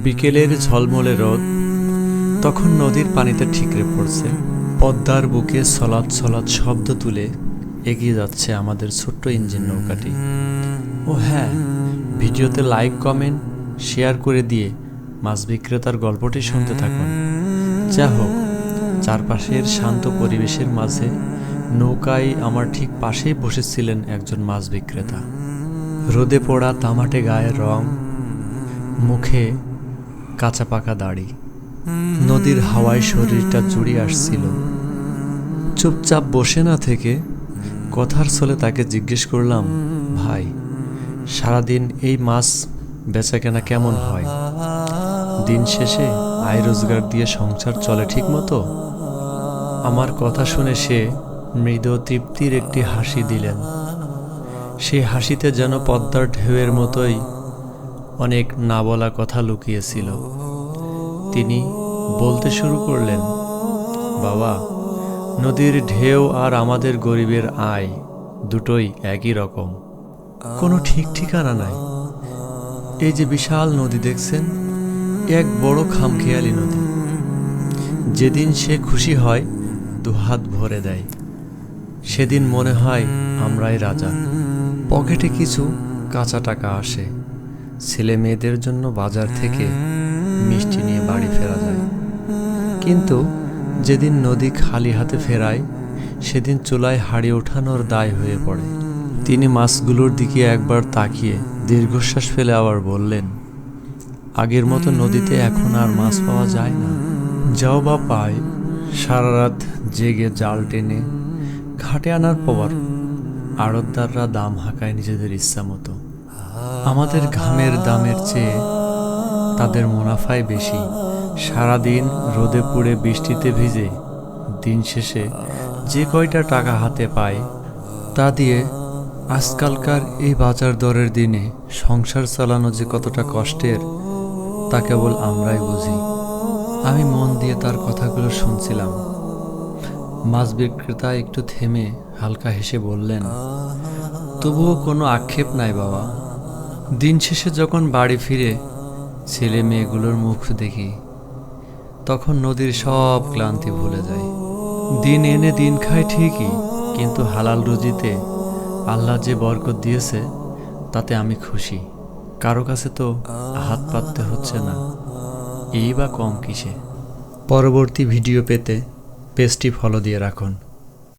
বিকেলের ঝলমলে রোদ তখন নদীর পানিতে ঠিকরে পড়ছে। পদ্মার বুকে ছলাৎ ছলাৎ শব্দ তুলে এগিয়ে যাচ্ছে আমাদের ছোট্ট ইঞ্জিন নৌকাটি। ও হ্যাঁ, ভিডিওতে লাইক কমেন্ট শেয়ার করে দিয়ে মাছ বিক্রেতার গল্পটি শুনতে থাকুন। যা হোক, চারপাশের শান্ত পরিবেশের মাঝে নৌকায় আমার ঠিক পাশেই বসেছিলেন একজন মাছ বিক্রেতা। রোদে পোড়া তামাটে গায়ের রং, মুখে কাঁচা পাকা দাড়ি, নদীর হাওয়ায় শরীরটা জুড়িয়ে আসছিল। চুপচাপ বসে না থেকে কথার ছলে তাকে জিজ্ঞেস করলাম, ভাই, সারাদিন এই মাছ বেচাকেনা কেমন হয়? দিন শেষে আয় রোজগার দিয়ে সংসার চলে ঠিক মতো? আমার কথা শুনে সে মৃদু তৃপ্তির একটি হাসি দিলেন। সেই হাসিতে যেন পদ্মার ঢেউয়ের মতোই অনেক না বলা কথা লুকিয়েছিল। তিনি বলতে শুরু করলেন, বাবা, নদীর ঢেউ আর আমাদের গরিবের আয় দুটোই একই রকম, কোনো ঠিক ঠিকানা নাই। এই যে বিশাল নদী দেখছেন, এক বড় খামখেয়ালি নদী। যেদিন সে খুশি হয় দুহাত ভরে দেয়, সেদিন মনে হয় আমরাই রাজা। পকেটে কিছু কাঁচা টাকা আসে, ছেলে মেয়েদের জন্য বাজার থেকে মিষ্টি নিয়ে বাড়ি ফেরা যায়। কিন্তু যেদিন নদী খালি হাতে ফেরায়, সেদিন চুলায় হাড়ি ওঠানোর দায় হয়ে পড়ে। তিনি মাছগুলোর দিকে একবার তাকিয়ে দীর্ঘশ্বাস ফেলে আবার বললেন, আগের মতো নদীতে এখন আর মাছ পাওয়া যায় না। যাও বা পায়, সারা রাত জেগে জাল টেনে ঘাটে আনার পর আড়তদাররা দাম হাঁকায় নিজেদের ইচ্ছা মতো। আমাদের ঘামের দামের চেয়ে তাদের মুনাফাই বেশি। সারাদিন রোদে পুড়ে বৃষ্টিতে ভিজে দিন শেষে যে কয়টা টাকা হাতে পায়, তা দিয়ে আজকালকার এই বাজার দরের দিনে সংসার চালানো যে কতটা কষ্টের, তা কেবল আমরাই বুঝি। আমি মন দিয়ে তার কথাগুলো শুনছিলাম। মাছ বিক্রেতা একটু থেমে হালকা হেসে বললেন, তবুও কোনো আক্ষেপ নাই বাবা। দিন শেষে যখন বাড়ি ফিরে ছেলে মেয়েগুলোর মুখ দেখি, তখন নদীর সব ক্লান্তি ভুলে যায়। দিন এনে দিন খায় ঠিকই, কিন্তু হালাল রুজিতে আল্লাহ যে বরকত দিয়েছে তাতে আমি খুশি। কারো কাছে তো হাত পাততে হচ্ছে না, এই বা কম কিসে। পরবর্তী ভিডিও পেতে পেজটি ফলো দিয়ে রাখুন।